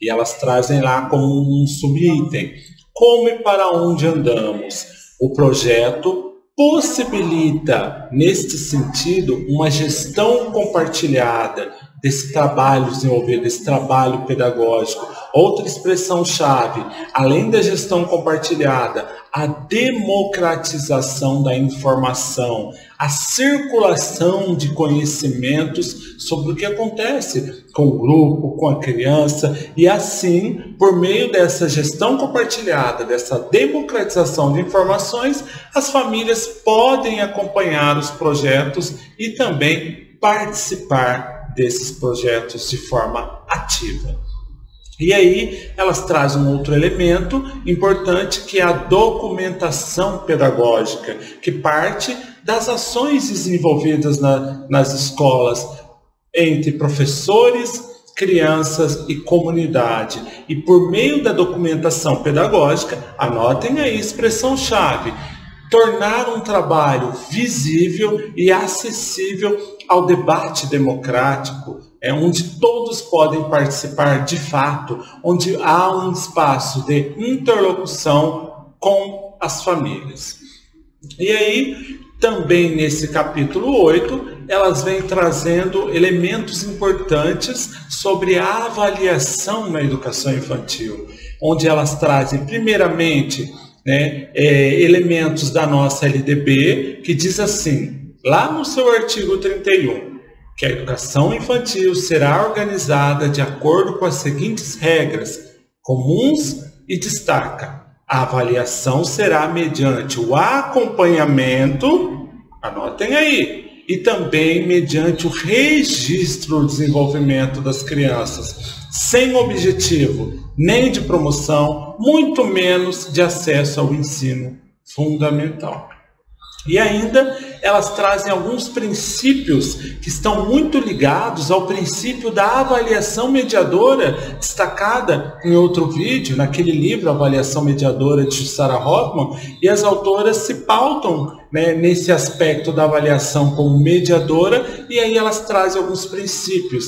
e elas trazem lá como um subitem, como e para onde andamos. O projeto possibilita, neste sentido, uma gestão compartilhada desse trabalho desenvolvido, desse trabalho pedagógico. Outra expressão-chave, além da gestão compartilhada, a democratização da informação, a circulação de conhecimentos sobre o que acontece com o grupo, com a criança, e assim, por meio dessa gestão compartilhada, dessa democratização de informações, as famílias podem acompanhar os projetos e também participar desses projetos de forma ativa. E aí elas trazem um outro elemento importante, que é a documentação pedagógica, que parte das ações desenvolvidas nas escolas entre professores, crianças e comunidade. E por meio da documentação pedagógica, anotem aí a expressão-chave, tornar um trabalho visível e acessível ao debate democrático, onde todos podem participar de fato, onde há um espaço de interlocução com as famílias. E aí, também nesse capítulo 8, elas vêm trazendo elementos importantes sobre a avaliação na educação infantil, onde elas trazem, primeiramente, elementos da nossa LDB, que diz assim, lá no seu artigo 31, que a educação infantil será organizada de acordo com as seguintes regras comuns e destaca: a avaliação será mediante o acompanhamento, anotem aí, e também mediante o registro do desenvolvimento das crianças, sem objetivo nem de promoção, muito menos de acesso ao ensino fundamental. E ainda elas trazem alguns princípios que estão muito ligados ao princípio da avaliação mediadora, destacada em outro vídeo, naquele livro Avaliação Mediadora de Sarah Hoffman, e as autoras se pautam nesse aspecto da avaliação como mediadora, e aí elas trazem alguns princípios,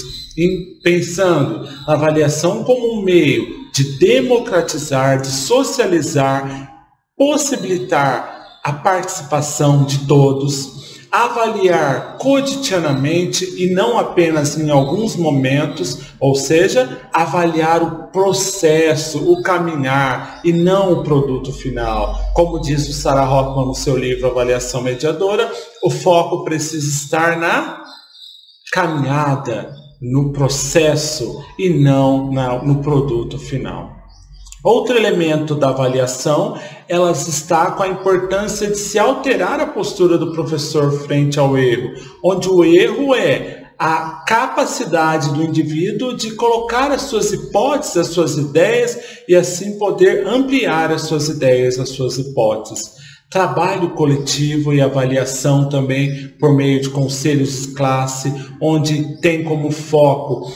pensando na avaliação como um meio de democratizar, de socializar, possibilitar a participação de todos, avaliar cotidianamente e não apenas em alguns momentos, ou seja, avaliar o processo, o caminhar e não o produto final. Como diz o Sarah Hoffman no seu livro Avaliação Mediadora, o foco precisa estar na caminhada, no processo e não no produto final. Outro elemento da avaliação, elas destacam a importância de se alterar a postura do professor frente ao erro, onde o erro é a capacidade do indivíduo de colocar as suas hipóteses, as suas ideias, e assim poder ampliar as suas ideias, as suas hipóteses. Trabalho coletivo e avaliação também por meio de conselhos de classe, onde tem como foco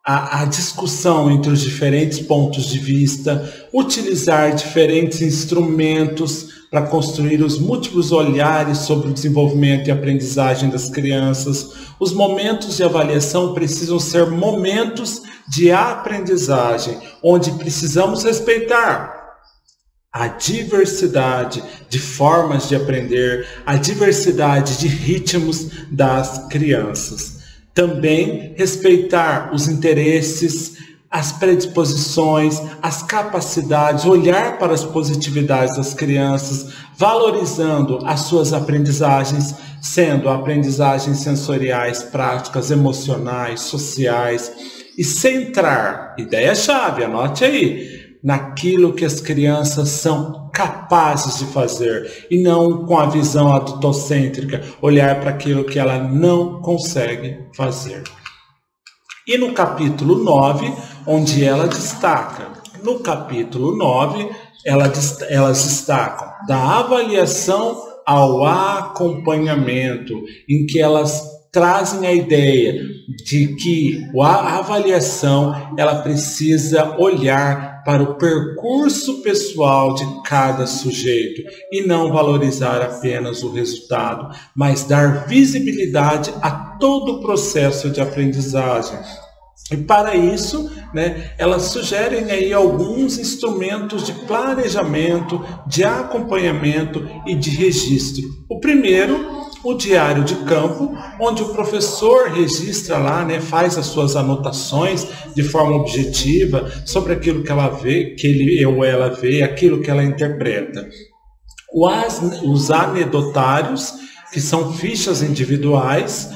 a discussão entre os diferentes pontos de vista, utilizar diferentes instrumentos para construir os múltiplos olhares sobre o desenvolvimento e aprendizagem das crianças. Os momentos de avaliação precisam ser momentos de aprendizagem, onde precisamos respeitar a diversidade de formas de aprender, a diversidade de ritmos das crianças. Também respeitar os interesses, as predisposições, as capacidades, olhar para as positividades das crianças, valorizando as suas aprendizagens, sendo aprendizagens sensoriais, práticas, emocionais, sociais, e centrar, ideia-chave, anote aí, naquilo que as crianças são capazes de fazer e não com a visão adultocêntrica, olhar para aquilo que ela não consegue fazer. E no capítulo 9, onde ela destaca, no capítulo 9, elas destacam da avaliação ao acompanhamento, em que elas trazem a ideia de que a avaliação ela precisa olhar para o percurso pessoal de cada sujeito e não valorizar apenas o resultado, mas dar visibilidade a todo o processo de aprendizagem. E para isso, elas sugerem aí alguns instrumentos de planejamento, de acompanhamento e de registro. O primeiro, o diário de campo, onde o professor registra lá, faz as suas anotações de forma objetiva sobre aquilo que ela vê, que ele ou ela vê, aquilo que ela interpreta. Os anedotários, que são fichas individuais,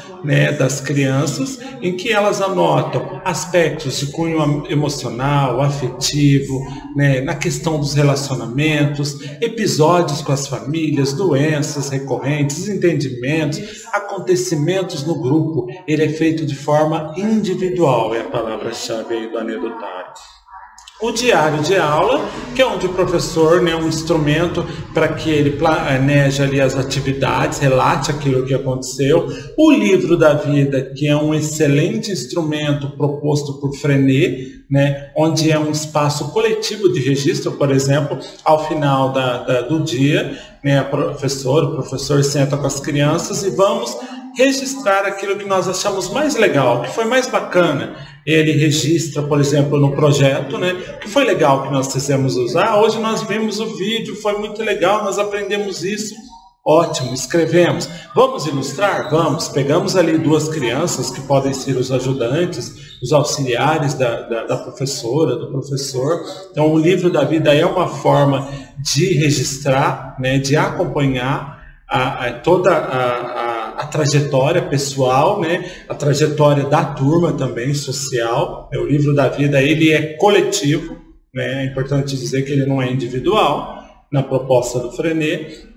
das crianças, em que elas anotam aspectos de cunho emocional, afetivo, na questão dos relacionamentos, episódios com as famílias, doenças recorrentes, desentendimentos, acontecimentos no grupo. Ele é feito de forma individual, é a palavra-chave aí do anedotário. O diário de aula, que é onde o professor, um instrumento para que ele planeje ali as atividades, relate aquilo que aconteceu. O livro da vida, que é um excelente instrumento proposto por Freinet, onde é um espaço coletivo de registro, por exemplo, ao final do dia, né, o professor senta com as crianças e vamos registrar aquilo que nós achamos mais legal, que foi mais bacana. Ele registra, por exemplo, no projeto, né, que foi legal que nós fizemos usar. Hoje nós vimos o vídeo, foi muito legal, nós aprendemos isso. Ótimo, escrevemos. Vamos ilustrar? Vamos. Pegamos ali 2 crianças que podem ser os ajudantes, os auxiliares da professora, do professor. Então, o livro da vida é uma forma de registrar, né, de acompanhar toda a trajetória pessoal, né, a trajetória da turma também, social. O livro da vida, ele é coletivo, né, é importante dizer que ele não é individual, na proposta do Freinet.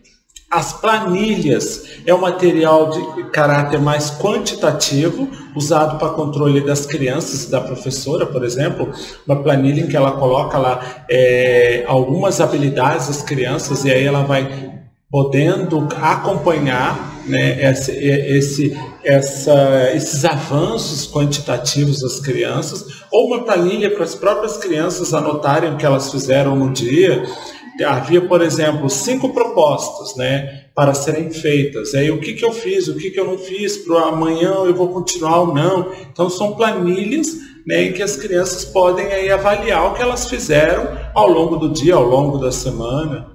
As planilhas é um material de caráter mais quantitativo, usado para controle das crianças e da professora, por exemplo, uma planilha em que ela coloca lá algumas habilidades das crianças, e aí ela vai podendo acompanhar, né, esses avanços quantitativos das crianças, ou uma planilha para as próprias crianças anotarem o que elas fizeram no dia. Havia, por exemplo, 5 propostas, né, para serem feitas. Aí o que eu fiz, o que eu não fiz, para amanhã eu vou continuar ou não. Então são planilhas, né, em que as crianças podem aí avaliar o que elas fizeram ao longo do dia, ao longo da semana.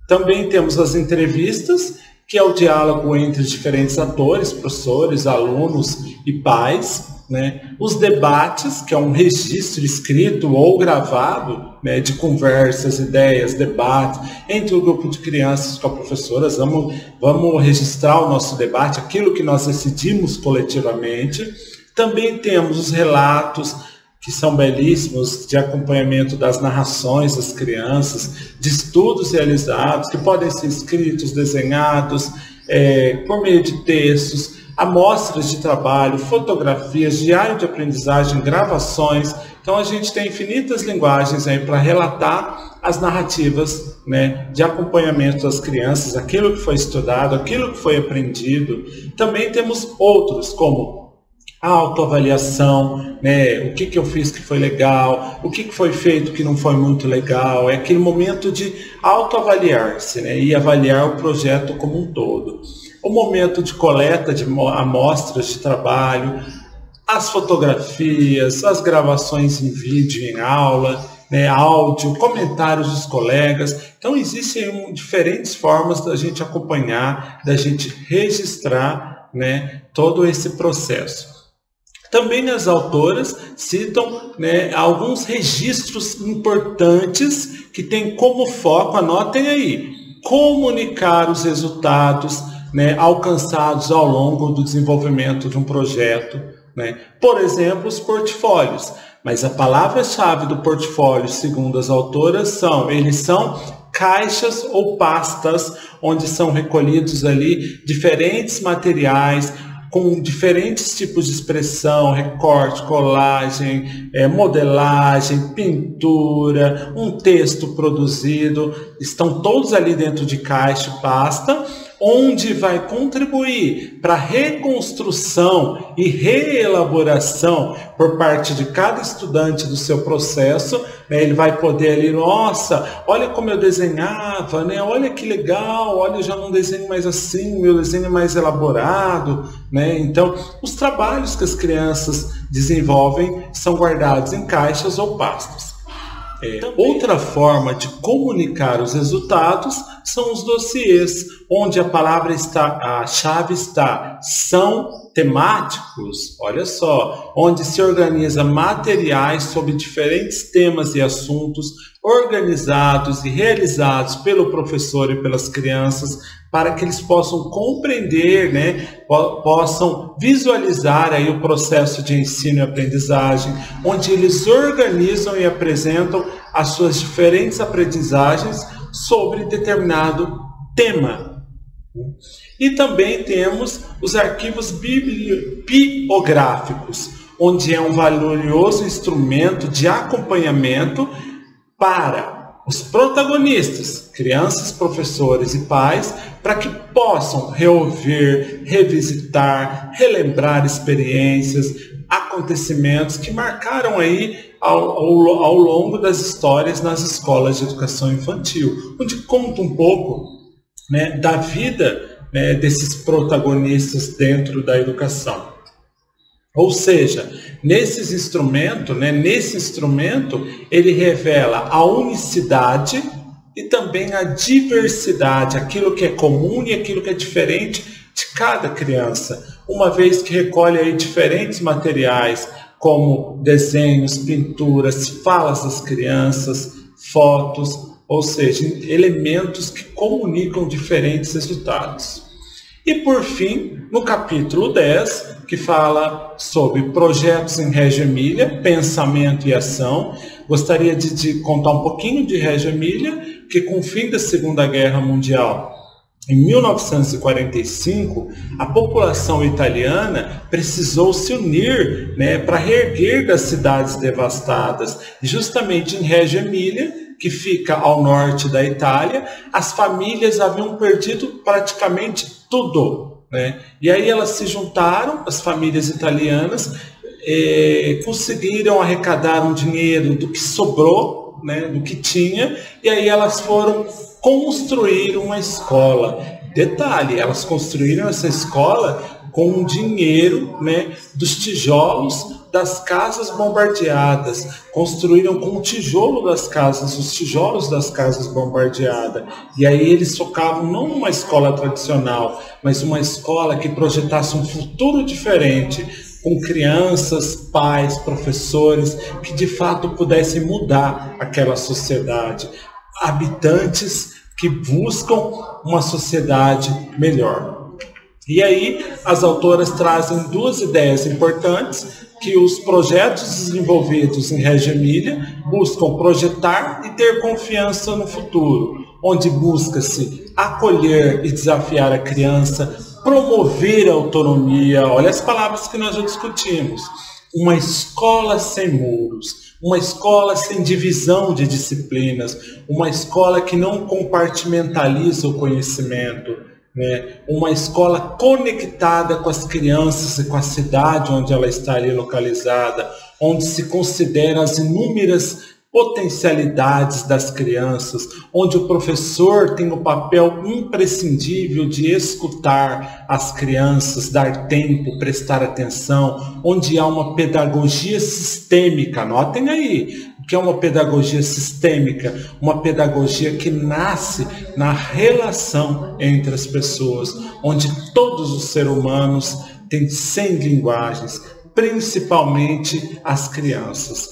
Também temos as entrevistas, que é o diálogo entre diferentes atores, professores, alunos e pais, né? Os debates, que é um registro escrito ou gravado, né, de conversas, ideias, debates entre o grupo de crianças com as professoras. Vamos registrar o nosso debate, aquilo que nós decidimos coletivamente. Também temos os relatos, que são belíssimos, de acompanhamento das narrações das crianças, de estudos realizados, que podem ser escritos, desenhados, por meio de textos, amostras de trabalho, fotografias, diário de aprendizagem, gravações. Então a gente tem infinitas linguagens aí para relatar as narrativas, né, de acompanhamento das crianças, aquilo que foi estudado, aquilo que foi aprendido. Também temos outros, como a autoavaliação, né, o que eu fiz que foi legal, o que foi feito que não foi muito legal. É aquele momento de autoavaliar-se, né, e avaliar o projeto como um todo. O momento de coleta de amostras de trabalho, as fotografias, as gravações em vídeo, em aula, né, áudio, comentários dos colegas. Então existem diferentes formas da gente acompanhar, da gente registrar, né, todo esse processo. Também as autoras citam, né, alguns registros importantes que têm como foco, anotem aí, comunicar os resultados, né, alcançados ao longo do desenvolvimento de um projeto, né? Por exemplo, os portfólios. Mas a palavra-chave do portfólio, segundo as autoras, eles são caixas ou pastas, onde são recolhidos ali diferentes materiais, com diferentes tipos de expressão, recorte, colagem, modelagem, pintura, um texto produzido. Estão todos ali dentro de caixa e pasta, onde vai contribuir para a reconstrução e reelaboração por parte de cada estudante do seu processo, né? Ele vai poder ali, nossa, olha como eu desenhava, né? Olha que legal, olha, eu já não desenho mais assim, meu desenho é mais elaborado, né? Então, os trabalhos que as crianças desenvolvem são guardados em caixas ou pastas. Outra forma de comunicar os resultados são os dossiês, onde a chave está, são temáticos, olha só, onde se organiza materiais sobre diferentes temas e assuntos, organizados e realizados pelo professor e pelas crianças, para que eles possam compreender, né, possam visualizar aí o processo de ensino e aprendizagem, onde eles organizam e apresentam as suas diferentes aprendizagens sobre determinado tema. E também temos os arquivos bibliográficos, onde é um valioso instrumento de acompanhamento para os protagonistas, crianças, professores e pais, para que possam reouvir, revisitar, relembrar experiências, acontecimentos que marcaram aí ao longo das histórias nas escolas de educação infantil, onde conta um pouco né, da vida, né, desses protagonistas dentro da educação. Ou seja, nesse instrumento ele revela a unicidade e também a diversidade, aquilo que é comum e aquilo que é diferente de cada criança, uma vez que recolhe aí diferentes materiais, como desenhos, pinturas, falas das crianças, fotos, ou seja, elementos que comunicam diferentes resultados. E por fim, no capítulo 10, que fala sobre projetos em Reggio Emília, pensamento e ação, gostaria de contar um pouquinho de Reggio Emília, que com o fim da Segunda Guerra Mundial, em 1945, a população italiana precisou se unir, né, para reerguer das cidades devastadas. E justamente em Reggio Emília, que fica ao norte da Itália, as famílias haviam perdido praticamente tudo, né? E aí elas se juntaram, as famílias italianas, conseguiram arrecadar um dinheiro do que sobrou, né, do que tinha, e aí elas foram construir uma escola. Detalhe, elas construíram essa escola com o dinheiro, né, dos tijolos das casas bombardeadas. Construíram com o tijolo das casas, os tijolos das casas bombardeadas. E aí eles focavam não numa escola tradicional, mas uma escola que projetasse um futuro diferente, com crianças, pais, professores, que de fato pudessem mudar aquela sociedade. Habitantes que buscam uma sociedade melhor. E aí as autoras trazem duas ideias importantes, que os projetos desenvolvidos em Reggio Emília buscam projetar e ter confiança no futuro, onde busca-se acolher e desafiar a criança, promover a autonomia, olha as palavras que nós já discutimos, uma escola sem muros, uma escola sem divisão de disciplinas, uma escola que não compartimentaliza o conhecimento, né? Uma escola conectada com as crianças e com a cidade onde ela está ali localizada, onde se considera as inúmeras potencialidades das crianças, onde o professor tem o papel imprescindível de escutar as crianças, dar tempo, prestar atenção, onde há uma pedagogia sistêmica, anotem aí, que é uma pedagogia sistêmica, uma pedagogia que nasce na relação entre as pessoas, onde todos os seres humanos têm 100 linguagens, principalmente as crianças,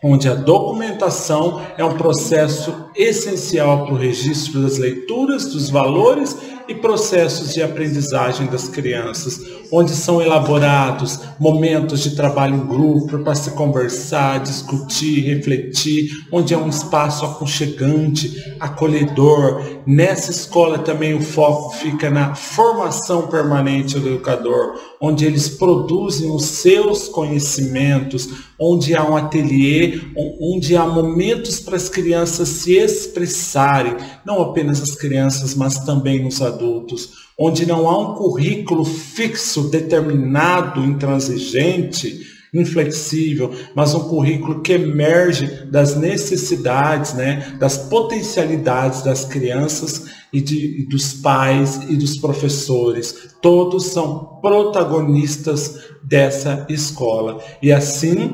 onde a documentação é um processo essencial para o registro das leituras, dos valores e processos de aprendizagem das crianças, onde são elaborados momentos de trabalho em grupo para se conversar, discutir, refletir, onde é um espaço aconchegante, acolhedor. Nessa escola também o foco fica na formação permanente do educador, onde eles produzem os seus conhecimentos, onde há um ateliê, onde há momentos para as crianças se expressarem, não apenas as crianças, mas também os adultos, onde não há um currículo fixo, determinado, intransigente, inflexível, mas um currículo que emerge das necessidades, né, das potencialidades das crianças e dos pais e dos professores. Todos são protagonistas dessa escola. E assim,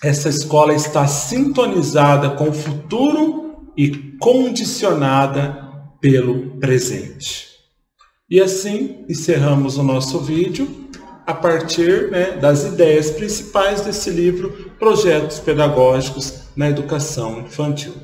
essa escola está sintonizada com o futuro e condicionada pelo presente. E assim encerramos o nosso vídeo a partir, né, das ideias principais desse livro, Projetos Pedagógicos na Educação Infantil.